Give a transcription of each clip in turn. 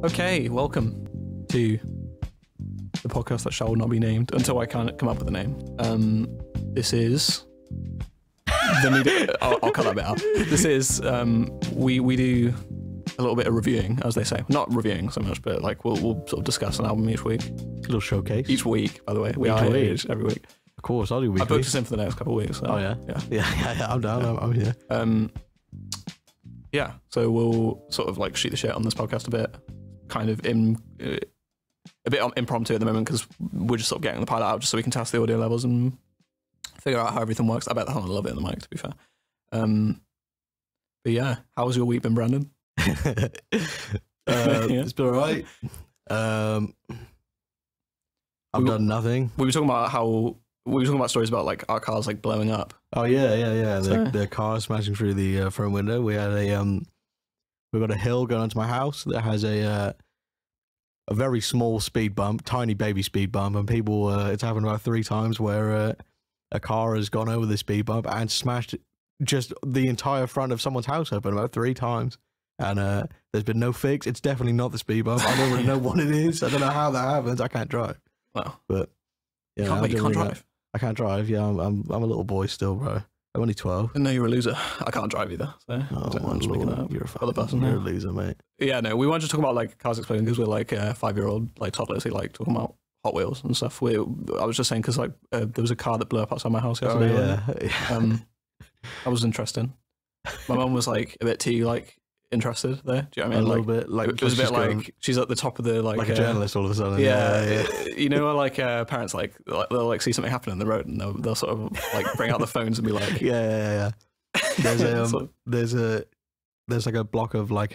Okay, welcome to the podcast that shall not be named until I can come up with a name. This is I'll cut that bit out. This is we do a little bit of reviewing, as they say. Not reviewing so much, but like we'll sort of discuss an album each week. A little showcase. Each week, by the way. We Each are week. here every week. Of course, I'll do weekly. I booked us in for the next couple of weeks. So, oh yeah? Yeah, I'm down. Yeah. I'm here. Yeah, so we'll sort of like shoot the shit on this podcast a bit, kind of a bit impromptu at the moment because we're just sort of getting the pilot out just so we can test the audio levels and figure out how everything works. I bet they'll love it in the mic, to be fair. But yeah, how was your week been, Brandon? It's been alright. I've done nothing. We were talking about stories about like our cars like blowing up. Oh yeah. The car smashing through the front window. We had we got a hill going onto my house that has a very small speed bump, tiny baby speed bump, and people. It's happened about 3 times where a car has gone over the speed bump and smashed just the entire front of someone's house open about 3 times. And there's been no fix. It's definitely not the speed bump. I don't really know what it is. I don't know how that happens. I can't drive. Wow. But yeah, you can't drive. I can't drive. Yeah, I'm a little boy still, bro. I'm only 12. I know you're a loser. I can't drive either. So I'm just making that up. You're a a loser, mate. Yeah, no, we weren't just talking about like cars exploding because we're like 5-year-old like toddlers who like talking about Hot Wheels and stuff. I was just saying because like there was a car that blew up outside my house yesterday. Oh yeah. That was interesting. My mum was like a bit too like interested there. Do you know what I mean? A little bit. Like it was a bit like she's at the top of the like a journalist all of a sudden. Yeah. You know, like parents like they'll like see something happen on the road and they'll sort of like bring out the phones and be like, yeah. There's like a block of like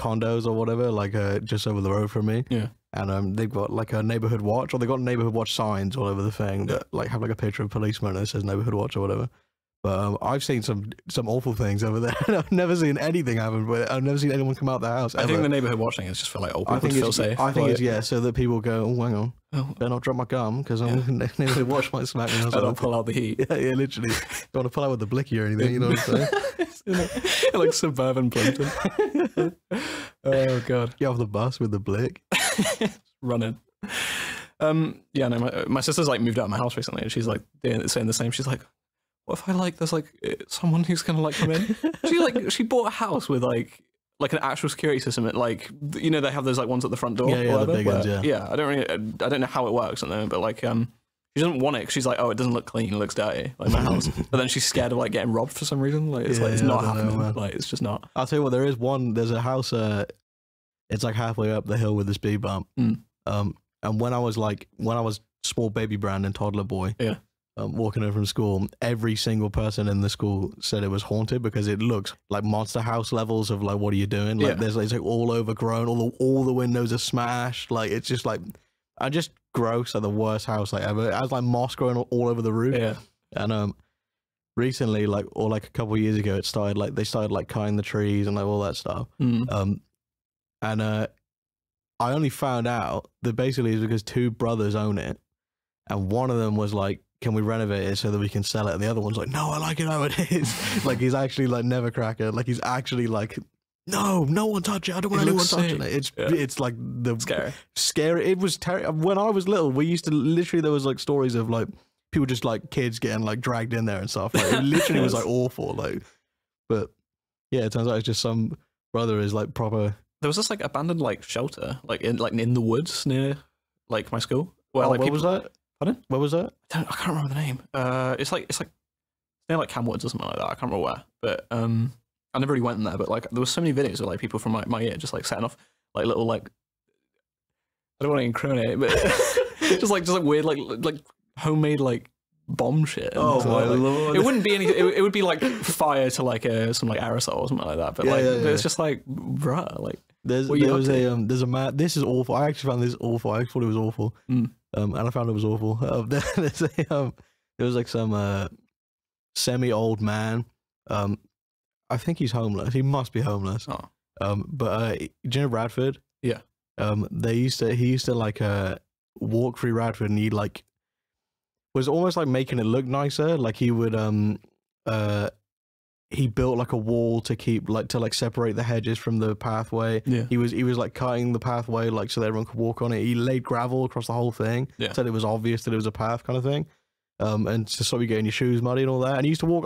condos or whatever, like just over the road from me. Yeah. And they've got like a neighborhood watch, or they've got neighborhood watch signs all over the thing that like have like a picture of a policeman and it says neighborhood watch or whatever. But I've seen some awful things over there. I've never seen anything happen, but I've never seen anyone come out the house. I think the neighborhood watching is just for like old people to feel safe. I think it's so that people go, oh, hang on, better not drop my gum because neighborhood watch might smack me. Better not pull out the heat. Yeah, literally. Don't want to pull out with the blicky or anything. You know what I'm saying? Like suburban Plimpton. Oh god. Get off the bus with the blick. Running. Yeah, no, my sister's like moved out of my house recently and she's like saying the same. She's like, what if I like there's like someone who's gonna like come in? She bought a house with like an actual security system. At, like, you know, they have those like ones at the front door. Yeah, the big ones. Yeah, I don't know how it works at the moment, but like she doesn't want it 'cause she's like, oh, it doesn't look clean, it looks dirty, like my house. But then she's scared of like getting robbed for some reason. Like it's not happening. Like it's just not. I'll tell you what, there's a house. It's like halfway up the hill with the speed bump. And when I was small baby Brandon, toddler boy. Yeah. Walking home from school, every single person in the school said it was haunted because it looks like Monster House levels of like, what are you doing? Like there's like, it's like all overgrown, all the windows are smashed. Like it's just like, just gross, like the worst house like ever. It has like moss growing all over the roof. Yeah. And recently, like a couple of years ago, they started like cutting the trees and like all that stuff. I only found out that basically it's because 2 brothers own it, and one of them was like, can we renovate it so that we can sell it? And the other one's like, no, I like it how it is. Like he's actually like never cracker. Like he's actually like, no one touch it. I don't want anyone touching it. It's like the scary. It was terrible. When I was little, we used to literally, there was like stories of like people just like kids getting like dragged in there and stuff. Like it literally was like awful. Like, but yeah, it turns out it's just some brother is like proper. There was this like abandoned like shelter like in the woods near like my school. Where, like, what was that? Pardon? Where was that? I can't remember the name. It's near like Camwoods or something like that. I can't remember where. But I never really went in there. But like there was so many videos of like people from my year just like setting off like little like, I don't want to incriminate, but just like weird like homemade like bomb shit. Oh my lord! It wouldn't be anything. It would be like fire to like some like aerosol or something like that. But but it's just like bruh, like there's a man. This is awful. I actually found this awful. I thought it was awful. And I found it was awful. There was like some semi-old man. I think he's homeless. He must be homeless. Oh. But do you know Radford? Yeah. He used to like walk through Radford, and he like was almost like making it look nicer. Like he he built like a wall to keep to separate the hedges from the pathway. Yeah. He was like cutting the pathway like so that everyone could walk on it. He laid gravel across the whole thing. Yeah. Said it was obvious that it was a path kind of thing. And to stop you getting your shoes muddy and all that. And he used to walk.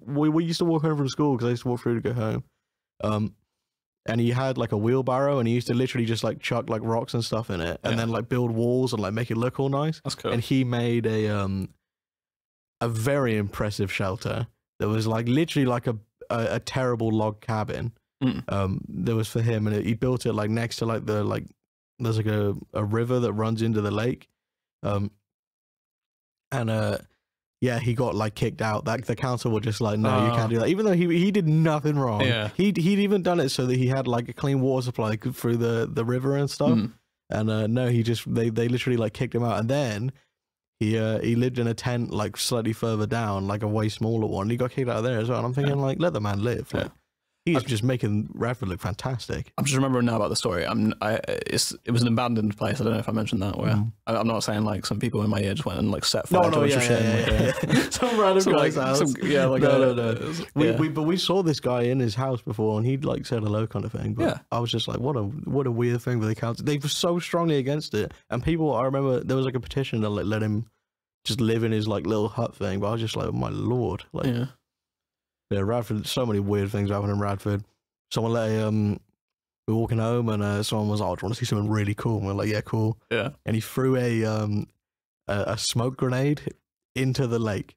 We used to walk home from school because I used to walk through to go home. And he had like a wheelbarrow, and he used to literally just like chuck like rocks and stuff in it, and then like build walls and like make it look all nice. That's cool. And he made a very impressive shelter that was like literally like a terrible log cabin. That was for him, and he built it like next to like there's like a river that runs into the lake. Yeah, he got like kicked out. That the council were just like, no, you can't do that. Even though he did nothing wrong. Yeah. He'd even done it so that he had like a clean water supply through the river and stuff. And no, they literally like kicked him out. And then he lived in a tent like slightly further down, like a way smaller one. He got kicked out of there as well. And I'm thinking like, let the man live. Like, he's just making Radford look fantastic. I'm just remembering now about the story. It was an abandoned place. I don't know if I mentioned that. Where I'm not saying like some people in my ear just went and like set fire to a bunch of shit. Some random guy's house. No. But we saw this guy in his house before, and he'd like said hello kind of thing. But I was just like, what a weird thing with the council. They were so strongly against it, and people. I remember there was like a petition to like, let him just live in his like little hut thing. But I was just like, oh, my lord, like. Yeah, Radford. So many weird things happened in Radford. Someone we were walking home, and someone was, "Oh, do you want to see something really cool?" And we're like, "Yeah, cool." Yeah. And he threw a smoke grenade into the lake,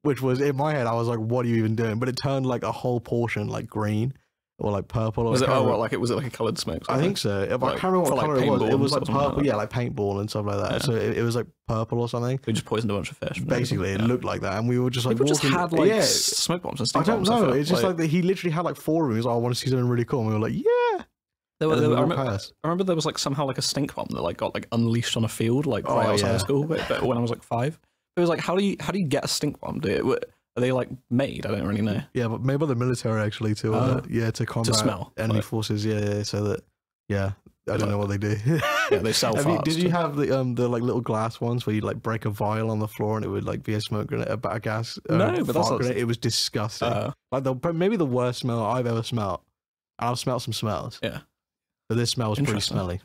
which was in my head. I was like, "What are you even doing?" But it turned like a whole portion like green or like purple. Was it like a coloured smoke? I think so. I can't remember what colour it was. It was like purple, like paintball and stuff like that. Yeah. So it was like purple or something. We just poisoned a bunch of fish. Basically, it looked like that, and we were just like people walking. Just had like smoke bombs and stink bombs. I don't know. It's just like that. He literally had like 4 of them. He was like, I want to see something really cool. And we were like, yeah. I remember there was like somehow like a stink bomb that like got like unleashed on a field like right outside of school, but when I was like 5. It was like, how do you get a stink bomb? Are they like made? I don't really know. Yeah, but maybe by the military actually to combat enemy forces. Yeah, so that I don't know what they do. Yeah, they sell farts. Did you have the like little glass ones where you like break a vial on the floor and it would like be a smoke grenade, a gas? No, but that's grenade. It was disgusting. Like maybe the worst smell I've ever smelled. I've smelled some smells. Yeah, but this smell was pretty smelly.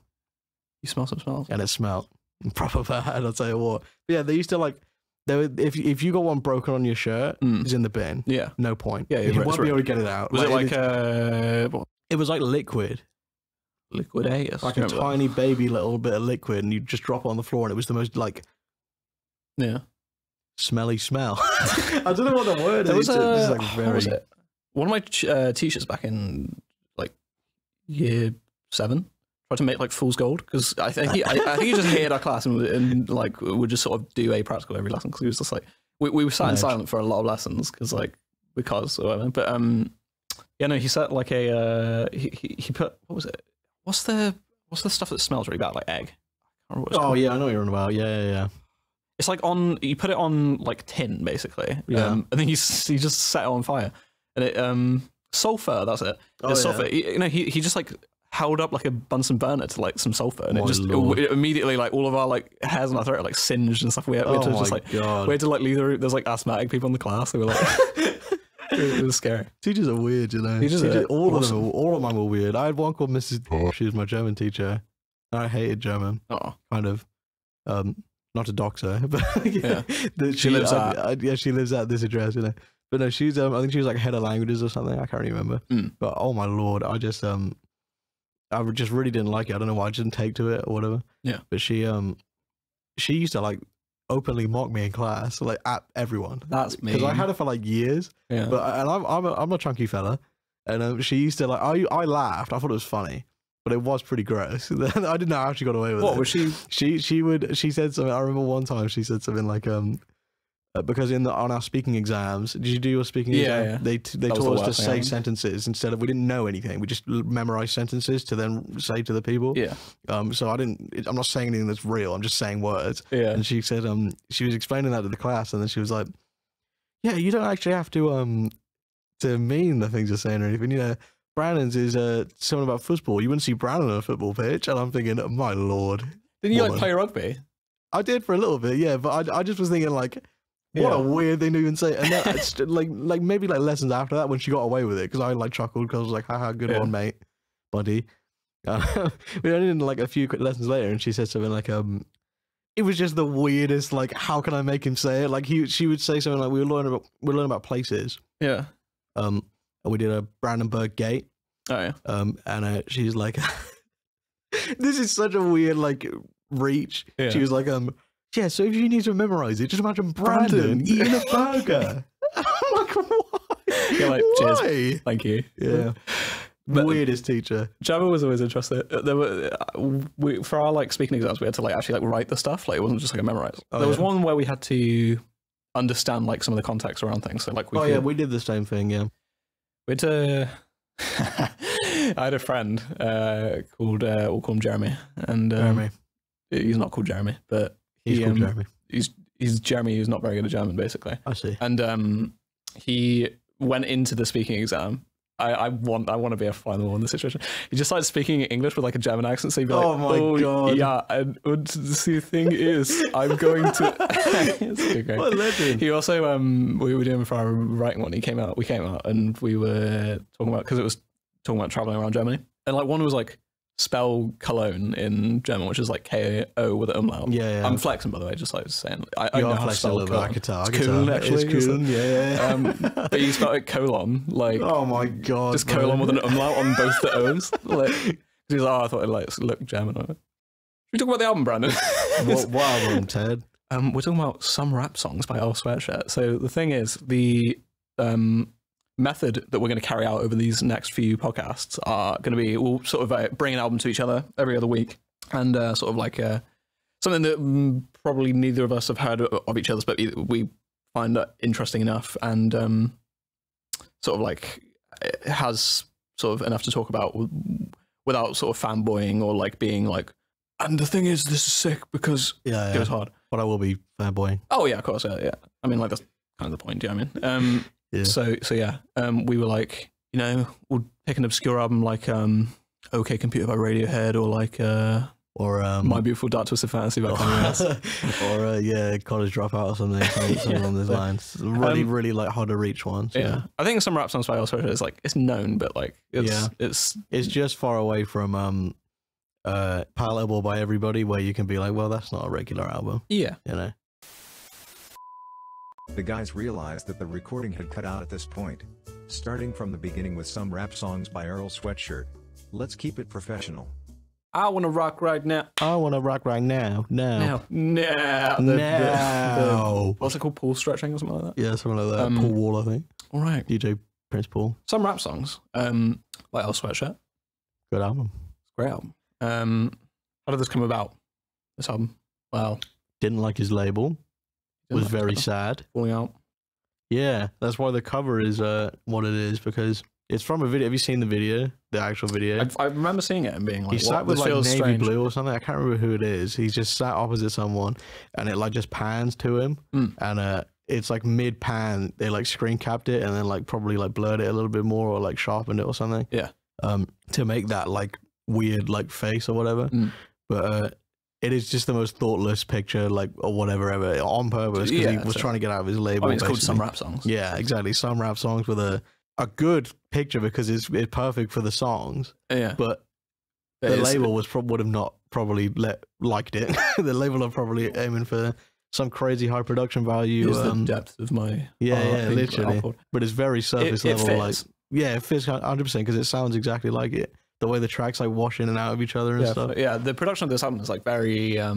You smell some smells, and it smelled proper bad. I'll tell you what. But yeah, they used to like. If you got one broken on your shirt, it's in the bin. Yeah, no point. Yeah, you won't be able to get it out. Was it like it was like liquid. Liquidatus. Like a tiny baby little bit of liquid, and you just drop it on the floor, and it was the most like smelly smell. I don't know what the word is. One of my teachers back in like year 7 tried to make like fool's gold because I think he just hated our class and like would just sort of do a practical every lesson because he was just like we were sat in silent for a lot of lessons because or whatever. But he set like he put what was it? What's the stuff that smells really bad like egg? I can't remember yeah, I know what you're on about. Yeah. It's like you put it on like tin basically. And then he just set it on fire and it sulfur. That's it. It's sulfur. He just like held up like a Bunsen burner to like some sulfur and it immediately like all of our like hairs on our throat like singed and stuff. We had to like leave. There's like asthmatic people in the class. They were like it was scary. Teachers are weird, you know. All of mine were weird. I had one called Mrs. She was my German teacher. I hated German. Kind of. Not a doctor, but she lives at she lives at this address, you know. But no, she's I think she was like head of languages or something. I can't remember. But oh my lord, I just really didn't like it. I don't know why I didn't take to it or whatever. Yeah. But she used to like openly mock me in class, like at everyone. That's me. Because I had her for like years. Yeah. But I'm a chunky fella, and she used to like I laughed. I thought it was funny, but it was pretty gross. I didn't know how she got away with it. What was she? She said something. I remember one time she said something like because on our speaking exams, did you do your speaking exam? Yeah. They taught us to say sentences instead of, we didn't know anything. We just memorized sentences to then say to the people. Yeah. So I'm not saying anything that's real. I'm just saying words. Yeah. And she said, she was explaining that to the class, and then she was like, yeah, you don't actually have to mean the things you're saying or anything. You know, Brandon's is something about football. You wouldn't see Brandon on a football pitch. And I'm thinking, my lord. Didn't you like play rugby? I did for a little bit, yeah. But I just was thinking like, What a weird thing to even say. And then it's like maybe like lessons after that when she got away with it, because I like chuckled because I was like, haha, good one, mate, buddy. We only did like a few quick lessons later, and she said something like, it was just the weirdest, like, how can I make him say it? Like she would say something like, we were learning about places. Yeah. And we did a Brandenburg Gate. Oh yeah. And she's like, this is such a weird like reach. Yeah. She was like, yeah, so if you need to memorize it, just imagine Brandon eating a burger. I'm like, why? You're like, why? Cheers. Thank you. Yeah. But weirdest teacher. German was always interesting. There were for our like speaking exams, we had to like actually like write the stuff. Like it wasn't just like a memorize. There was one where we had to understand like some of the context around things. So like yeah, we did the same thing. Yeah, we had to. I had a friend called we'll call him Jeremy, and Jeremy. He's not called Jeremy, but he's called Jeremy. He's Jeremy who's not very good at German, basically. I see. And he went into the speaking exam. I want to be a final in this situation. He just started speaking English with like a German accent. So he'd be like, "Oh my god, yeah." And the thing is, I'm going to. It's okay, great. What a legend. He also we were doing for our writing one. We came out, and we were talking about because it was talking about traveling around Germany, and like one was like spell Cologne in German, which is like K-O with an umlaut. Yeah. I'm flexing, by the way, just like saying. I know how to spell Cologne. I could tell. It's Cologne, actually. It's Cologne, yeah. But you spell it colon, like. Oh my god. Just colon with an umlaut on both the O's. Like, he's like, I thought it like looked German. Should we talk about the album, Brandon? What album, Ted? We're talking about some rap songs by Earl Sweatshirt. So the thing is, the method that we're going to carry out over these next few podcasts are going to be we'll sort of bring an album to each other every other week, and sort of like something that probably neither of us have heard of each other's, but we find that interesting enough, and sort of like it has sort of enough to talk about without sort of fanboying or like being like, and the thing is, this is sick because it goes hard. But I will be fanboying. Oh yeah, of course, yeah. I mean, like that's kind of the point. Do you know what I mean? Yeah. So yeah, we were like, you know, we'll pick an obscure album like OK Computer by Radiohead, or like or My Beautiful Dark Twisted Fantasy by or yeah, College Dropout or something along those lines. Really like hard to reach ones. Yeah. I think some rap songs by Earl Sweatshirt is like it's known, but like it's just far away from palatable by everybody, where you can be like, well, that's not a regular album. Yeah, you know. The guys realized that the recording had cut out at this point. Starting from the beginning with some rap songs by Earl Sweatshirt. Let's keep it professional. I want to rock right now. I want to rock right now. Now. What's it called? Pool stretching or something like that? Yeah, something like that. Paul Wall, I think. All right. DJ Prince Paul. Some rap songs. Like Earl Sweatshirt. Good album. Great album. How did this come about? This album? Well, didn't like his label. Was very sad. Falling out. Yeah, that's why the cover is what it is, because it's from a video. Have you seen the video? The actual video? I remember seeing it and being like, he sat with like navy strange. blue or something. I can't remember who it is. He's just sat opposite someone, and it like just pans to him, and it's like mid pan. They like screen capped it and then like probably like blurred it a little bit more or like sharpened it or something. Yeah. To make that like weird like face or whatever. But it is just the most thoughtless picture, like, or whatever, ever, on purpose, because he was trying to get out of his label. I mean, it's called Some Rap Songs. Yeah, exactly. Some rap songs with a good picture, because it's perfect for the songs. Yeah. But the label would have not probably liked it. The label are probably aiming for some crazy high production value. Is the depth of my literally. output. But it's very surface level. Fits. Like, yeah, it fits 100% because it sounds exactly like it. The way the tracks like wash in and out of each other and stuff. Yeah, the production of this album is like very. I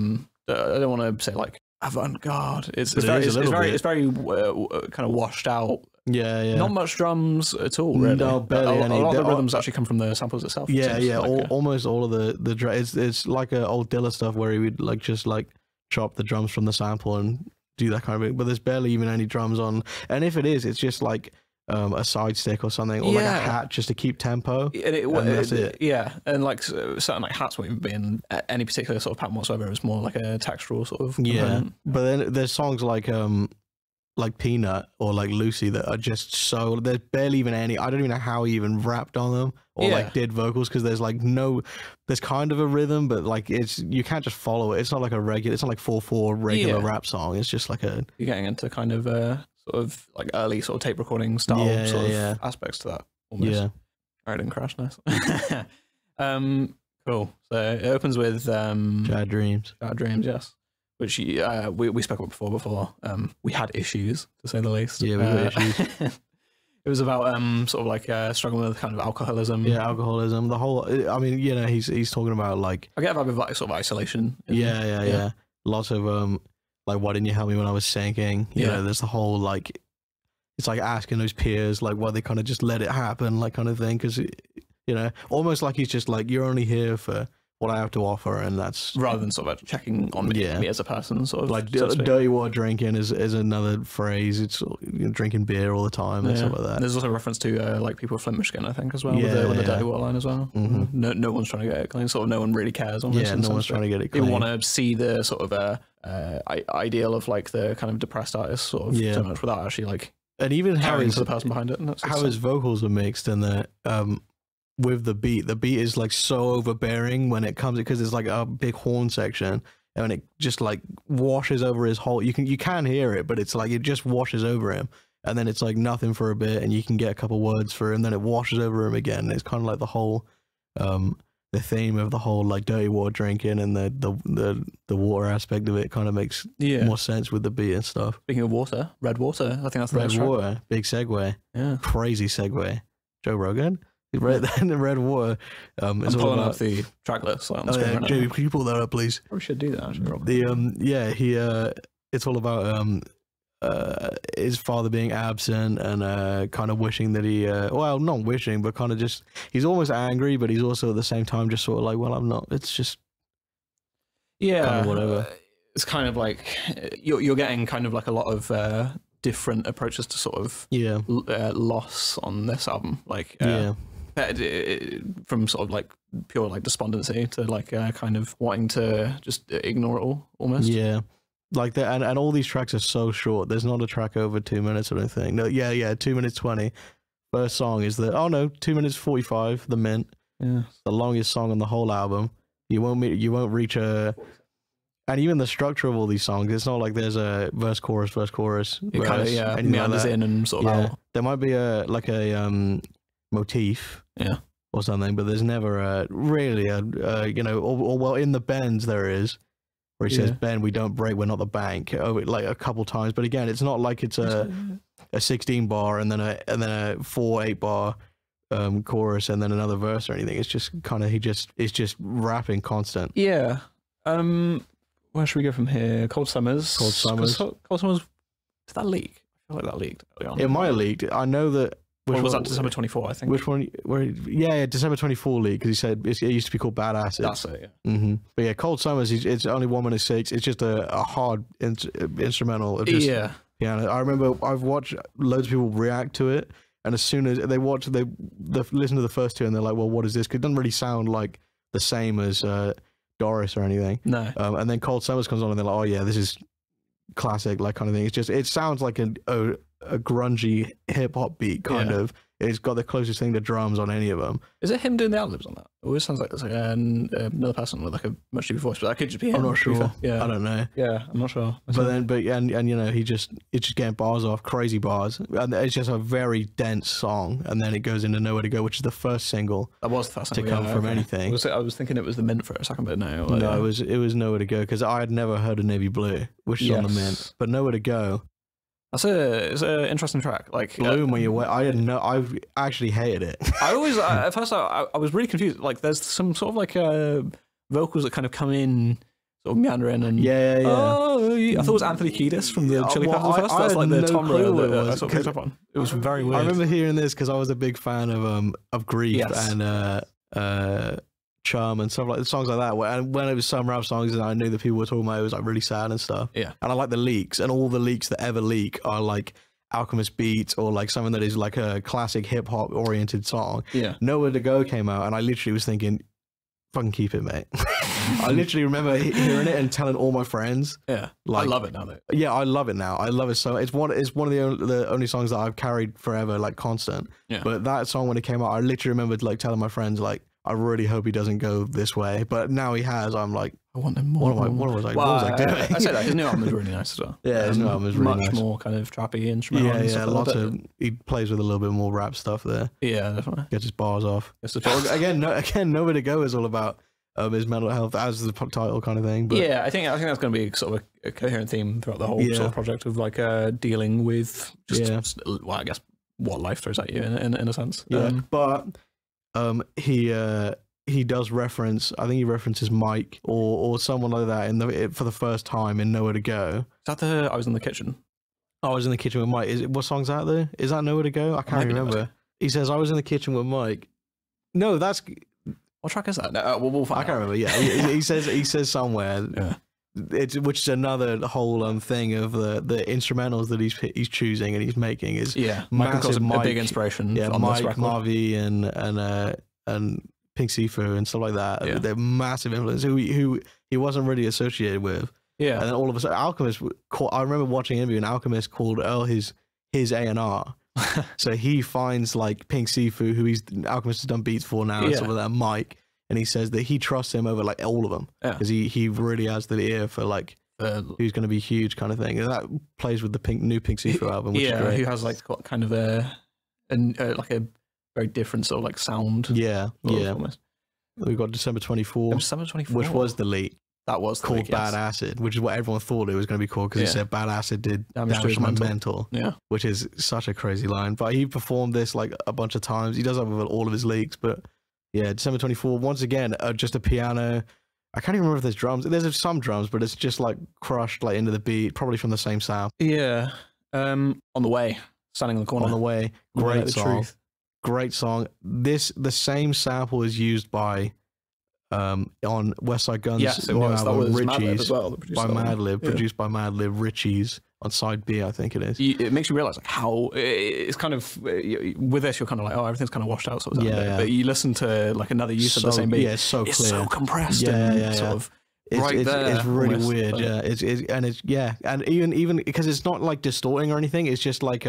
don't want to say like avant-garde. It's very kind of washed out. Yeah. Not much drums at all. Really. No, barely any. A lot of the rhythms actually come from the samples itself. Yeah. Almost all of the it's like an old Dilla stuff where he would like just like chop the drums from the sample and do that kind of thing. But there's barely even any drums on. And if it is, it's just like a side stick or something, or like a hat just to keep tempo. And that's it. Yeah, and like certain like hats won't be in any particular sort of pattern whatsoever. It's more like a textural sort of component. But then there's songs like like Peanut or like Lucy that are just so, there's barely even any, I don't even know how he even rapped on them or like did vocals, because there's like there's kind of a rhythm, but like you can't just follow it. It's not like a regular, it's not like 4/4 regular rap song. It's just like you're getting into kind of sort of like early sort of tape recording style sort of aspects to that almost. Yeah. I didn't crash, nice. Cool. So it opens with Bad Dreams. Bad Dreams, yes. Which we spoke about before. We had issues, to say the least. Yeah, we had issues. It was about sort of like struggling with kind of alcoholism. Yeah, alcoholism. The whole. I mean, you know, he's talking about like. I get a vibe of like sort of isolation. Yeah. Lots of like, why didn't you help me when I was sinking? You know, there's the whole like, it's like asking those peers like why they kind of just let it happen, like kind of thing, because you know, almost like he's just like, you're only here for what I have to offer, and that's rather than sort of checking on me as a person, sort of like dirty water drinking is another phrase. It's drinking beer all the time and stuff like that. There's also a reference to like people from Michigan, I think, as well, with the dirty water line as well. No one's trying to get it clean. Sort of no one really cares. Almost, no one's trying to get it clean. People want to see the sort of ideal of like the kind of depressed artist sort of so much without actually like, and even how the person behind it. And how his vocals are mixed and the with the beat is like so overbearing when it comes, because it's like a big horn section and it just like washes over his whole, you can hear it, but it's like it just washes over him, and then it's like nothing for a bit and you can get a couple words for him, then it washes over him again. It's kind of like the whole the theme of the whole like dirty water drinking and the water aspect of it kind of makes more sense with the beat and stuff. Speaking of water, Red Water, I think that's the Red Water, big segue. Yeah, crazy segue. Joe Rogan. Red Water. I'm pulling up the track list on the screen right Jamie, can you pull that up, please? We should do that actually. It's all about his father being absent and kind of wishing that he well, not wishing, but kind of just, he's almost angry, but he's also at the same time just sort of like, well, I'm not. It's just kind of whatever. It's kind of like you're getting kind of like a lot of different approaches to sort of loss on this album, like from sort of like pure like despondency to like kind of wanting to just ignore it all almost. Like that, and all these tracks are so short. There's not a track over 2 minutes or anything. No, 2 minutes 20. First song is 2 minutes 45. The Mint. The longest song on the whole album. You won't reach a. And even the structure of all these songs, it's not like there's a verse, chorus, It kind of meanders in and sort of out. There might be a motif, or something, but there's never really well, in the bends there is, where he says, "Ben, we don't break, we're not the bank," like a couple times. But again, it's not like it's a 16 bar and then a 4/8 bar chorus and then another verse or anything. It's just kind of it's just rapping constant. Yeah. Where should we go from here? Cold Summers. Cold Summers. Did that leak? I feel like that leaked early on. It might have leaked. I know that. Or was that December 24? I think. Which one? December 24 leak, because he said it used to be called Bad Acid. That's it. Yeah. But yeah, Cold Summers. It's only 1 minute 6. It's just a hard instrumental. Of just piano. I remember I've watched loads of people react to it, and as soon as they watch, they listen to the first two and they're like, "Well, what is this?" Because it doesn't really sound like the same as Doris or anything. No. And then Cold Summers comes on and they're like, "Oh yeah, this is classic," like kind of thing. It's just, it sounds like a grungy hip hop beat kind of. It's got the closest thing to drums on any of them. Is it him doing the ad-libs on that? It always sounds like there's like another person with like a much deeper voice, but that could just be him. I'm not sure. Yeah, I don't know. Yeah, I'm not sure. And you know, it's just getting bars off, crazy bars, and it's just a very dense song. And then it goes into Nowhere to Go, which is the first single. That was the first to come from anything. I was thinking it was the Mint for a second, but no. No, it was Nowhere to Go, because I had never heard of Navy Blue, which is on the Mint, but Nowhere to Go. It's an interesting track. Like Bloom when you're wet. I didn't know. I actually hated it. I always at first I was really confused. Like there's some sort of like vocals that kind of come in, sort of meandering and Oh, I thought it was Anthony Kiedis from the Chili Peppers first. That's like the Tom that I sort of picked up on. It was very weird. I remember hearing this because I was a big fan of Grief and Charm and stuff like the songs like that. And when it was some rap songs and I knew that people were talking about, it was like really sad and stuff. Yeah. And I like the leaks, and all the leaks that ever leak are like Alchemist beats or like something that is like a classic hip hop oriented song. Yeah. Nowhere to Go came out and I literally was thinking, fucking keep it, mate. I literally remember hearing it and telling all my friends. Yeah, like, I love it now though. Yeah, I love it now. I love it so. It's one of the only songs that I've carried forever, like constant. Yeah. But that song when it came out, I literally remembered like telling my friends like, I really hope he doesn't go this way. But now he has. I'm like, I want him more. What was I doing? I say that his new album is really nice as well. Yeah, his new album is really much nice. more kind of trappy instrumental. Yeah, and yeah, stuff like lots that. of. He plays with a little bit more rap stuff there. Yeah, definitely. Gets his bars off. It's the But again, Nowhere to Go is all about his mental health as the title kind of thing. But yeah, I think that's going to be sort of a coherent theme throughout the whole Yeah. sort of project of like dealing with just well, I guess what life throws at you in a sense. yeah, but he does reference. I think he references Mike or someone like that for the first time in Nowhere to Go. Is that the I was in the kitchen? I was in the kitchen with Mike. What song's that though? Is that Nowhere to Go? I can't Maybe remember. He says I was in the kitchen with Mike. No, that's What track is that? No, we'll find I can't out. remember. Yeah, he says somewhere. Yeah. Which is another whole thing of the instrumentals that he's choosing and he's making is Yeah, Mike massive a Mike, big inspiration. yeah, on Mike, this record. Marvy and Pink Sifu and stuff like that. Yeah. They're massive influence who he wasn't really associated with. Yeah, And then all of a sudden, Alchemist. I remember watching an interview, and Alchemist called Earl his A&R. So he finds like Pink Sifu, who Alchemist has done beats for now, and Yeah. stuff like that. Mike, and he says that he trusts him over like all of them Yeah. because he really has the ear for like who's going to be huge kind of thing, and that plays with the new Pink Sifu album, which is great. who has like got kind of like a very different sort of like sound. Yeah, yeah. Almost. We've got December 24, December 24th. which was the leak that was the called week, yes. Bad Acid, which is what everyone thought it was going to be called because it Yeah. said Bad Acid did Damage to damage his to my mental. mental, Yeah, which is such a crazy line. But he performed this like a bunch of times. He does that with all of his leaks, but yeah, December 24, once again, just a piano. I can't even remember if there's drums. There's some drums, but it's just like crushed like into the beat, probably from the same sound. yeah. On the way, standing on the corner. On the way, On the way great to the song. truth. Great song. The same sample is used by on West Side Guns' Yes, it new was. That album, was Madlib Richie's as well. that produced by that one. Madlib, Yeah. produced by Madlib, Richie's on side B, I think it is. It makes you realize like how it's kind of with this you're kind of like, oh, everything's kind of washed out sort of Yeah, bit. yeah. But you listen to like another use of the same beat. Yeah, it's so It's clear. so compressed Yeah, and yeah, sort yeah. of right there. It's really almost. weird, But- yeah. And even because it's not like distorting or anything. It's just like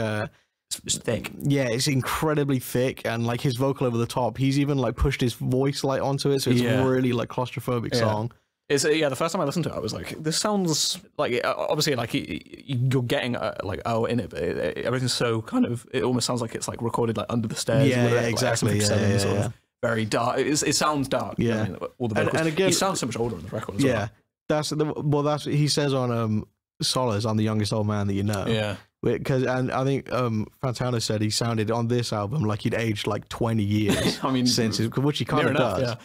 It's thick. yeah, it's incredibly thick and like his vocal over the top. He's even like pushed his voice like onto it, so it's Yeah. really like claustrophobic Yeah. song. It's the first time I listened to it, I was like, this sounds like obviously like you're getting like in it, but everything's so kind of it almost sounds like it's like recorded like under the stairs. Yeah, with yeah, it, like, exactly. SM57 Yeah, yeah, sort yeah. of very dark. It sounds dark. You know Yeah. what I mean? All the And- vocals. and again- he sounds so much older on the record. As Yeah, that's what he says on Solace. I'm the youngest old man that you know. well. Yeah. And I think Fantana said he sounded on this album like he'd aged like 20 years I mean, since which he kind near of enough, does. yeah.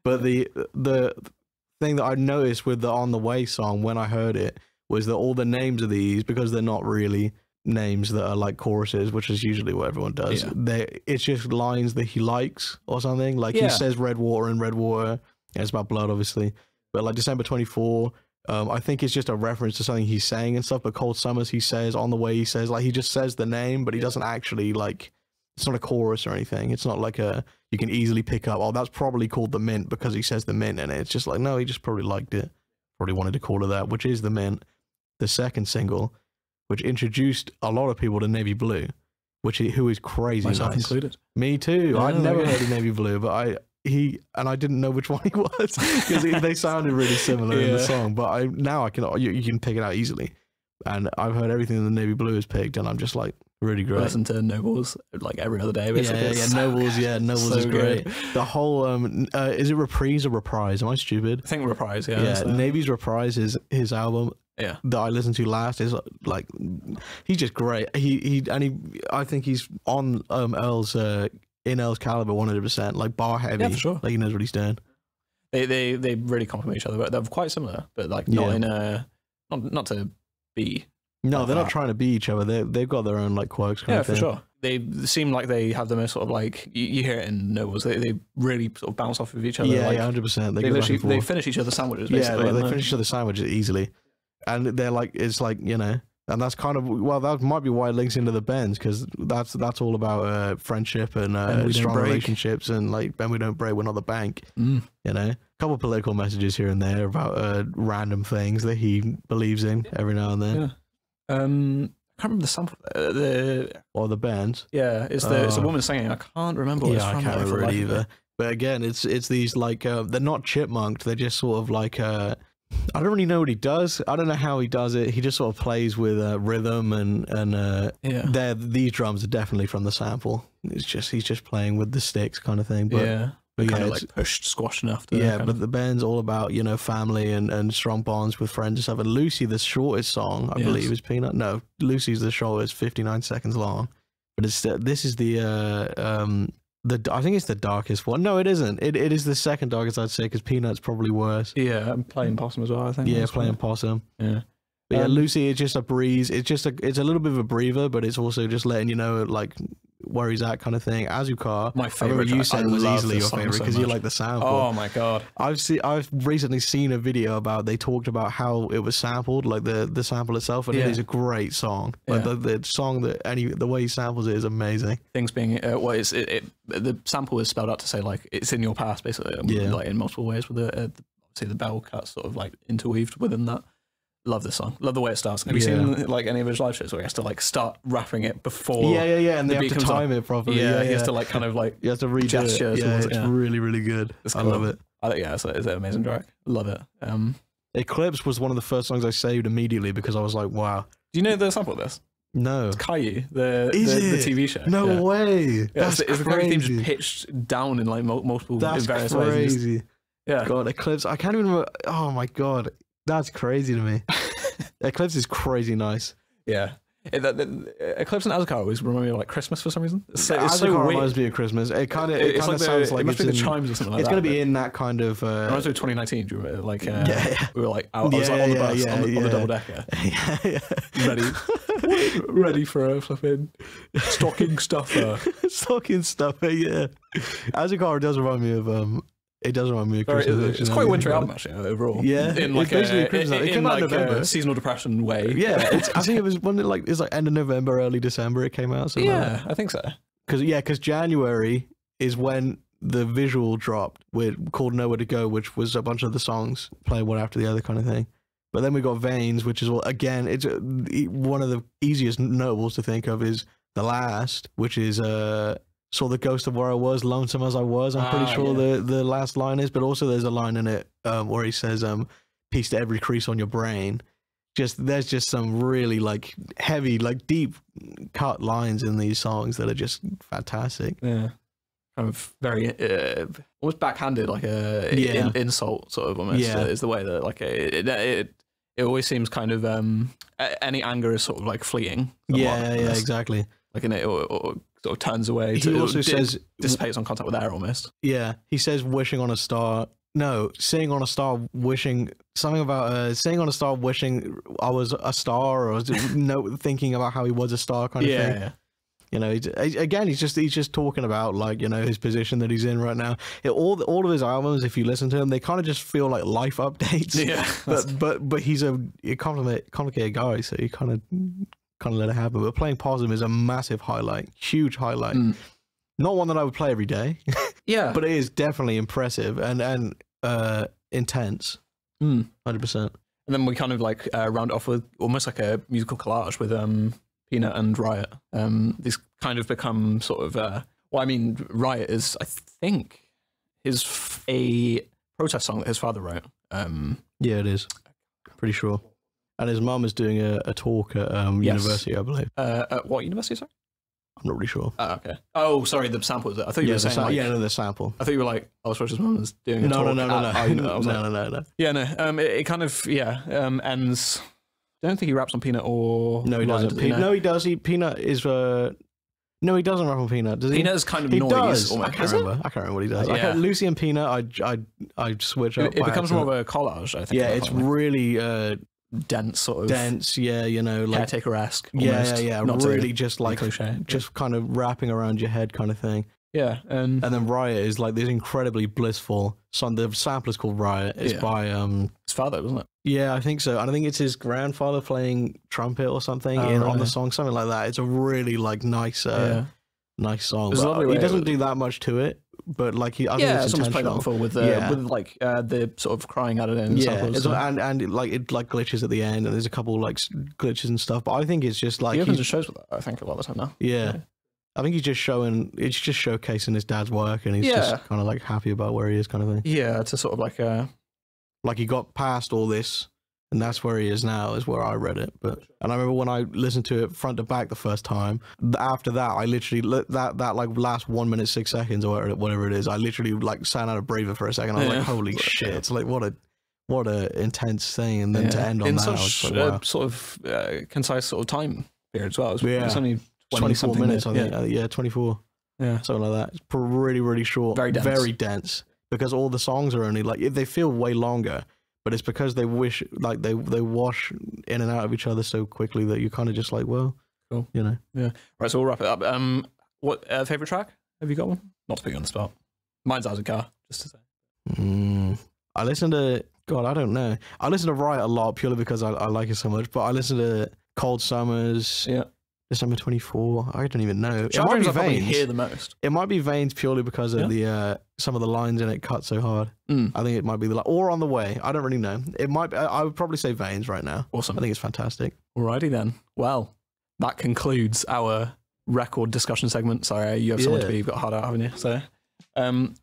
But the thing that I noticed with the On the Way song when I heard it was that all the names of these, because they're not really names that are like choruses, which is usually what everyone does. Yeah. It's just lines that he likes or something. Like he Yeah. says red water and red water. And it's about blood, obviously. But like December 24, I think it's just a reference to something he's saying and stuff. But Cold Summers, he says On the Way, he says like he just says the name, but he doesn't actually like. It's not a chorus or anything. It's not like you can easily pick up. Oh, that's probably called the Mint because he says the Mint in it. It's just like no, he just probably liked it. Probably wanted to call it that, which is the Mint, the second single, which introduced a lot of people to Navy Blue, who is crazy Myself nice. included. Me too. Yeah, I'd never okay. heard of Navy Blue, but I didn't know which one he was because they sounded really similar in the Yeah. song. But you can pick it out easily, and I've heard everything that Navy Blue has picked, and I'm just like really I great. listen to Nobles like every other day. Yeah, Basically. yeah, It's so Nobles. good. Yeah, Nobles So is great. good. The whole is it Reprise or Reprise? Am I stupid? I think Reprise. Yeah. Yeah, so- Navy's Reprise is his album yeah. that I listened to last. Is like he's just great. I think he's on Earl's caliber 100%. Like bar heavy. Yeah, for sure. Like he knows what he's doing. They really complement each other. But they're quite similar, but like not Yeah. in a not to be. No, Like they're that. not trying to be each other. They've got their own like quirks. Kind Yeah, of for thing. sure. They seem like they have the most sort of like you hear it in Nobles. They really sort of bounce off of each other. Yeah, like, yeah, 100%. They go back literally and they forth. finish each other's sandwiches. Yeah, Basically, they and finish each other's sandwiches easily, and they're like it's like And that's kind of, well, that might be why it links into the Bends, because that's all about friendship and strong relationships, and like, bend we don't break, we're not the bank. You know, a couple of political messages here and there about random things that he believes in every now and then. I can't remember the sample. Or the Bends. Yeah, it's a woman singing. I can't remember what it's from. I can't remember it either. But again, it's these like they're not chipmunked. They're just sort of like I don't really know what he does. I don't know how he does it. He just sort of plays with rhythm and these drums are definitely from the sample. It's just he's just playing with the sticks kind of thing. But but kind of like pushed, squashed enough. But the band's all about, you know, family and strong bonds with friends and stuff. And Lucy, the shortest song, I believe, is Peanut. No, Lucy's the shortest, 59 seconds long. But it's this is I think it's the darkest one. No, it isn't. It is the second darkest, I'd say, because Peanut's probably worse. Yeah, I'm playing Possum as well, I think. Yeah, playing Possum. Yeah. But yeah, Lucy is just a breeze. It's a little bit of a breather, but it's also just letting you know, like, where he's at kind of thing. Azukar, my favorite. You said was easily your favorite because you like the sample. Oh my god! I've recently seen a video they talked about how it was sampled, like the sample itself, and it is a great song. Like the song the way he samples it is amazing. Things being the sample is spelled out to say like it's in your past, basically. Like in multiple ways with the bell cut sort of like interweaved within that. Love this song. Love the way it starts. Have you seen like any of his live shows where he has to like start rapping it before? Yeah, and they have to time it properly. Yeah, he has to like kind of like you have to read gestures. Yeah, it's really, really good. I love it. I think it's an amazing track. Love it. Eclipse was one of the first songs I saved immediately because I was like, wow. Do you know the sample of this? No. It's Caillou, the TV show. No way. That's it's the Caillou theme just pitched down in like multiple in various ways. That's crazy. God, Eclipse. I can't even remember. Oh my god. That's crazy to me. Eclipse is crazy nice. Yeah. Eclipse and Azukar always remind me of like Christmas for some reason. It's so Azukar reminds me of Christmas. It kind of sounds like it must be the chimes or something like that. It's going to be in that kind of. It reminds me of 2019. Do you remember? Like, we were like, I was like on the bus on the double decker. Ready for a flipping stocking stuffer. Stocking stuffer, yeah. Azukar does remind me of. It does remind me of Christmas. It's quite a wintry album, actually, overall. Yeah, in like a seasonal depression way. Yeah, I think it was it's like end of November, early December. It came out. So yeah, I think so. Because January is when the visual dropped, called Nowhere to Go, which was a bunch of the songs playing one after the other, kind of thing. But then we got Veins, which is again, it's one of the easiest notables to think of is The Last, which is Saw the ghost of where I was, lonesome as I was. I'm pretty sure the last line is, but also there's a line in it where he says, "Peace to every crease on your brain." There's just some really like heavy, like deep cut lines in these songs that are just fantastic. Yeah, kind of very almost backhanded, like a insult sort of almost. Is the way that like it always seems kind of any anger is sort of like fleeting. Yeah, exactly. Like in it or sort of turns away. He also says dissipates on contact with air almost. Yeah, he says wishing on a star. No, sitting on a star, wishing something about sitting on a star, wishing I was a star, or thinking about how he was a star, kind of thing. Yeah. You know, again, he's just talking about like, you know, his position that he's in right now. All of his albums, if you listen to them, they kind of just feel like life updates. Yeah, but he's a complicated guy, so you kind of let it happen. But playing Possum is a massive highlight, huge highlight. Not one that I would play every day. Yeah, but it is definitely impressive and intense. 100%. And then we kind of like round off with almost like a musical collage with Peanut and Riot. These kind of become sort of well, I mean, Riot is, I think, a protest song that his father wrote. Yeah, it is. Pretty sure. And his mum is doing a talk at university, I believe. At what university, sorry? I'm not really sure. Oh, okay. Oh, sorry, the sample is it? I thought you were saying the sample. I thought you were like, I was his mum was doing a talk. No. Yeah, no. It kind of ends. I don't think he raps on Peanut or no, he doesn't. No, he does. Peanut is no, he doesn't rap on Peanut. Does he? Peanut is kind of he noise. Does. I can't remember what he does. Yeah. Lucy and Peanut, I switch up. It becomes more of a collage, I think. Yeah, it's really dense, sort of dense. Yeah, you know, like caretaker-esque. Yeah. Not really just like cliche. Just kind of wrapping around your head, kind of thing. Yeah, and then Riot is like this incredibly blissful song. The sample is called Riot. It's by his father, wasn't it? Yeah, I think so. And I think it's his grandfather playing trumpet or something on the song, something like that. It's a really like nice song. But he doesn't do that much to it. But like I think it's someone's played that intentional. before with like the sort of crying out at the end. And it glitches at the end, and there's a couple like glitches and stuff. But I think it's just like he opens the shows with that. I think a lot of the time now. Yeah. I think he's just showcasing his dad's work, and he's just kind of like happy about where he is, kind of thing. Yeah, it's a sort of like he got past all this, and that's where he is now, is where I read it. And I remember when I listened to it front to back the first time. After that, I literally that like last 1 minute 6 seconds or whatever it is, I literally like sat out a breather for a second. I was like, holy shit! It's like what a intense thing, and then to end on in that, such like, wow. sort of concise sort of time period as well. It's only 24 minutes, I think. 24. Yeah, something like that. It's really, really short. Very dense. Because all the songs are only like they feel way longer, but it's because they wash in and out of each other so quickly that you're kind of just like, well, cool. You know. Yeah. Right. So we'll wrap it up. What favorite track? Have you got one? Not to put you on the spot. Mine's Out of Car, just to say. I listen to I don't know. I listen to Riot a lot purely because I like it so much. But I listen to Cold Summers. Yeah. December 24. I don't even know. It might be Veins. Hear the most. It might be Veins purely because of the some of the lines in it cut so hard. I think it might be or On the Way. I don't really know. It might be, I would probably say Veins right now. Awesome. I think it's fantastic. Alrighty then. Well, that concludes our record discussion segment. Sorry, you have so much to be. You've got hard out, haven't you? So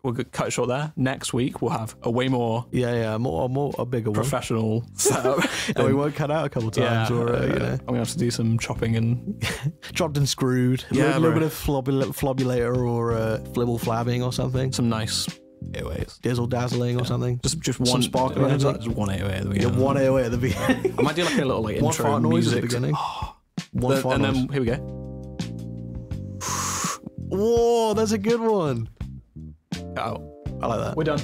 we'll cut it short there. Next week we'll have a way more a bigger professional setup. And we won't cut out a couple times, or you know, I'm gonna have to do some chopping and chopped and screwed. A little bit of flobulator or flibble flabbing or something. Some nice 808s, dizzle dazzling or something. Just one sparkling. Just one 808 at the beginning. One 808 at the beginning. I might do like a little like one intro fart noise music at the beginning. One fart noise. And then here we go. Whoa, that's a good one. Out. I like that. We're done.